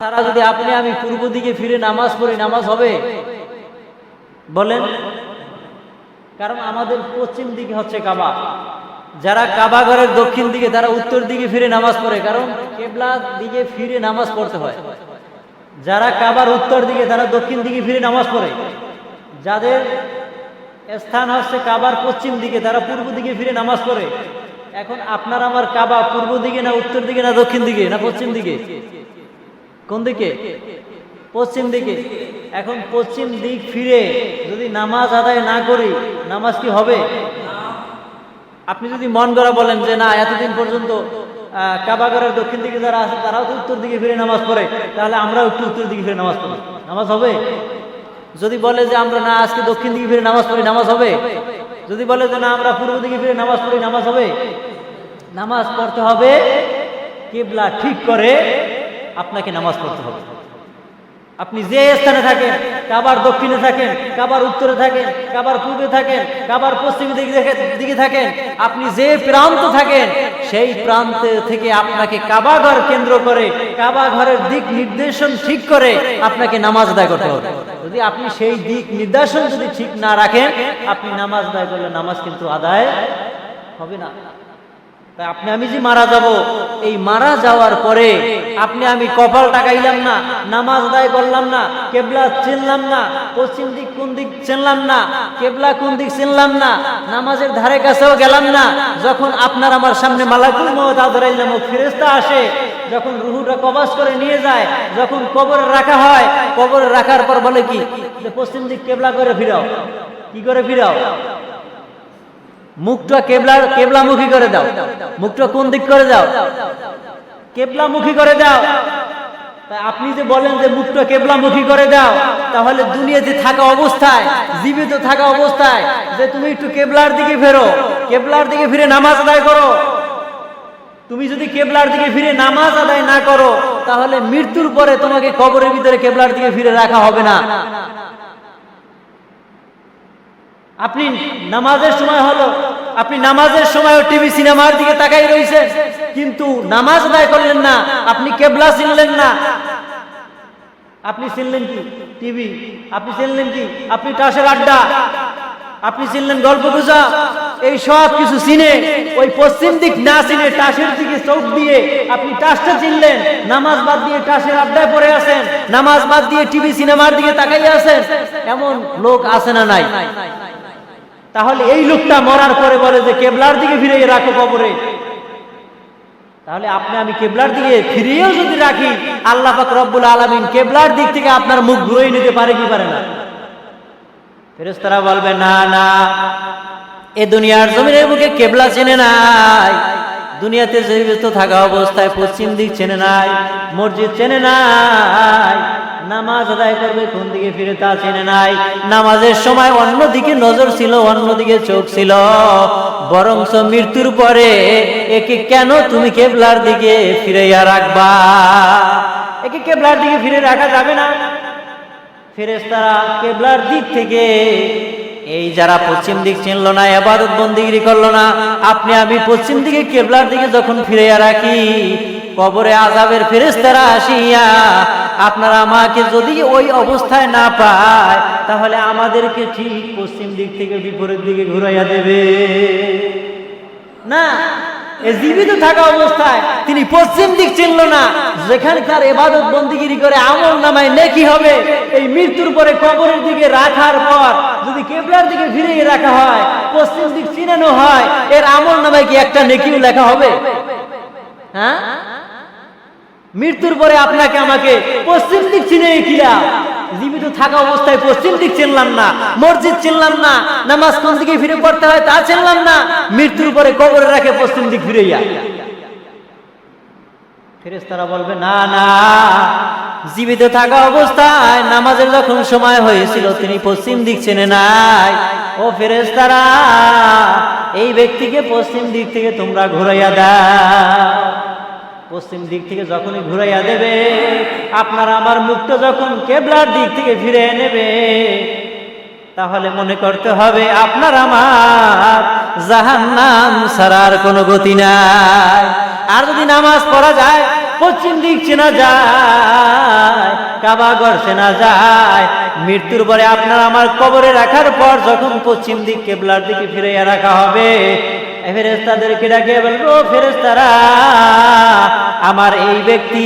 তারা যদি আপনি আমি পূর্ব দিকে ফিরে নামাজ পড়ি, নামাজ হবে? বলেন। কারণ আমাদের পশ্চিম দিকে হচ্ছে কাবা। যারা কাবা ঘরের দক্ষিণ দিকে, তারা উত্তর দিকে ফিরে নামাজ পড়ে, কারণ কিবলার দিকে ফিরে নামাজ পড়তে হয়। যারা কাবার উত্তর দিকে, তারা দক্ষিণ দিকে ফিরে নামাজ পড়ে। যাদের স্থান হচ্ছে কাবার পশ্চিম দিকে, তারা পূর্ব দিকে ফিরে নামাজ পড়ে। এখন আপনার আমার কাবা পূর্ব দিকে না উত্তর দিকে না দক্ষিণ দিকে না পশ্চিম দিকে? কোন দিকে? পশ্চিম দিকে। এখন পশ্চিম দিক ফিরে যদি নামাজ আদায় না করি, নামাজ কি হবে? আপনি যদি মন গড়া বলেন যে না, এতদিন পর্যন্ত কাবাগরের দক্ষিণ দিকে যারা আছে তারাও তো উত্তর দিকে ফিরে নামাজ পড়ে, তাহলে আমরাও একটু উত্তর দিকে ফিরে নামাজ পড়ি, নামাজ হবে? যদি বলে যে আমরা না আজকে দক্ষিণ দিকে ফিরে নামাজ পড়ি, নামাজ হবে? যদি বলে যে না আমরা পূর্ব দিকে ফিরে নামাজ পড়ি, নামাজ হবে? নামাজ পড়তে হবে কিবলা ঠিক করে আপনাকে নামাজ পড়তে হবে। আপনি যে স্থানে থাকেন, কাবার দক্ষিণে থাকেন, কাবার উত্তরে থাকেন, কাবার পূর্বে থাকেন, কাবার পশ্চিম দিকে থাকেন, আপনি যে প্রান্ত থাকেন, সেই প্রান্ত থেকে আপনাকে কাবা ঘর কেন্দ্র করে, কাবা ঘরের দিক নির্দেশন ঠিক করে আপনাকে নামাজ আদায় করতে হবে। যদি আপনি সেই দিক নির্দেশন যদি ঠিক না রাখেন, আপনি নামাজ আদায় করলে নামাজ কিন্তু আদায় হবে না। তাই আপনি আমি যে মারা যাব, এই মারা যাওয়ার পরে আপনি আমি কপাল টাকাইলাম না, নামাজ আদায় করলাম না, কেবলা চিনলাম না, পশ্চিম দিক কোন দিক চিনলাম না, কেবলা কোন দিক চিনলাম না, নামাজের ধারে কাছেও গেলাম না, যখন আপনার আমার সামনে মালাকুল মউত আযরাইল নামক ফেরেশতা আসে, যখন রুহুটা কবজ করে নিয়ে যায়, যখন কবরে রাখা হয়, কবরে রাখার পর বলে কি, পশ্চিম দিক কেবলা করে ফিরাও। কি করে ফিরাও? মুখটা কেবলামুখী করে দাও। মুখটা কোন দিক করে দাও? কেবলামুখী করে দাও। তাই আপনি যে বলেন যে মুখটা কেবলামুখী করে দাও, তাহলে দুনিয়াতে থাকা অবস্থায়, জীবিত থাকা অবস্থায় যে তুমি একটু কেবলার দিকে ফেরো, কেবলার দিকে ফিরে নামাজ আদায় করো। তুমি যদি কেবলার দিকে ফিরে নামাজ আদায় না করো, তাহলে মৃত্যুর পরে তোমাকে কবরের ভিতরে কেবলার দিকে ফিরে রাখা হবে না। আপনি নামাজের সময় হলো, আপনি নামাজের সময় টিভি সিনেমার দিকে তাকাই রয়েছেন, কিন্তু নামাজ আদায় করলেন না, আপনি কেবলা চিনলেন না। আপনি চিনলেন কি? টিভি। আপনি চিনলেন কি? আপনি তাসের আড্ডা। আপনি চিনলেন গল্প গুজব। এই সব কিছু চিনে ওই পশ্চিম দিক না চিনে তাসের দিকে চোখ দিয়ে আপনি তাসটা চিনলেন, নামাজ বাদ দিয়ে তাসের আড্ডায় পড়ে আছেন, নামাজ বাদ দিয়ে টিভি সিনেমার দিকে তাকাই আছেন। এমন লোক আছে না নাই? তাহলে এই লোকটা মরার পরে বলে যে কেবলার দিকে ফিরিয়ে রাখো কবরে। তাহলে আপনি আমি কেবলার দিকে ফিরিয়েও যদি রাখি, আল্লাহ পাক রব্বুল আলামিন কেবলার দিক থেকে আপনার মুখ ঘুরিয়ে নিতে পারে কি পারে না? ফেরেশতারা বলবে না না, এ দুনিয়ার জমিনের বুকে কেবলা চেনে নাই, দুনিয়াতে জীবিত থাকা অবস্থায় পশ্চিম দিক চেনে নাই, মসজিদ চেনে নাই, নামাজ আদায় করবে কোন দিকে ফিরে তা চেনে নাই, নামাজের সময় অন্যদিকে নজর ছিল, অন্যদিকে চোখ ছিল, বরঞ্চ মৃত্যুর পরে একে কেন তুমি কেবলার দিকে ফিরাইয়া রাখবা? একে কেবলার দিকে ফিরে রাখা যাবে না। ফেরেশতারা কেবলার দিক থেকে, এই যারা পশ্চিম দিক চিনল না, ইবাদত বন্দেগী করলো না, আপনি আমি পশ্চিম দিকে কেবলার দিকে যখন ফিরাইয়া রাখি, কবরে আযাবের ফেরেশতারা আসিয়া আপনারা আমাকে যদি ওই অবস্থায় না পায়, তাহলে আমাদেরকে ঠিক পশ্চিম দিক থেকে বিপরীত দিকে ঘুরাইয়া দেবে না। জীবিত থাকা অবস্থায় তিনি পশ্চিম দিক চিনল না, যেখানে তার ইবাদত বন্দেগী করে আমল নামায় নেকি হবে, এই মৃত্যুর পরে কবরের দিকে রাখার পর যদি কেবলার দিকে ফিরিয়ে রাখা হয়, পশ্চিম দিক চিনানো হয়, এর আমল নামায় কি একটা নেকিও লেখা হবে? হ্যাঁ? মৃত্যুর পরে আপনাকে আমাকে পশ্চিম দিক চিনে কিলা? জীবিত থাকা অবস্থায় পশ্চিম দিক চিনলাম না, মসজিদ চিনলাম না, নামাজ কোন দিকে ফিরে পড়তে হয় তা চিনলাম না, মৃত্যুর পরে কবরে রাখে পশ্চিম দিক ফিরাইয়া। ফেরেশতারা বলবে না না, জীবিত থাকা অবস্থায় নামাজের যখন সময় হয়েছিল তিনি পশ্চিম দিক চেনে নাই। ও ফেরেশতারা, এই ব্যক্তিকে পশ্চিম দিক থেকে তোমরা ঘুরাইয়া দাও। পশ্চিম দিক থেকে যখনই ঘুরাইয়া দেবে, আপনার আমার মুখটা যখন কেবলার দিক থেকে ফিরে নেবে, তাহলে মনে করতে হবে আপনার আমার জাহান্নাম ছাড়ার কোনো গতি নাই। আর যদি নামাজ পড়া যায় পশ্চিম দিক চেনা যায়, কাবা ঘর চেনা যায়। মৃত্যুর পরে আপনার আমার কবরে রাখার পর যখন পশ্চিম দিক কিবলার দিকে ফিরিয়ে রাখা হবে, ফেরেশতাদেরকে ডাকে বলবো, ফেরেশতারা আমার এই ব্যক্তি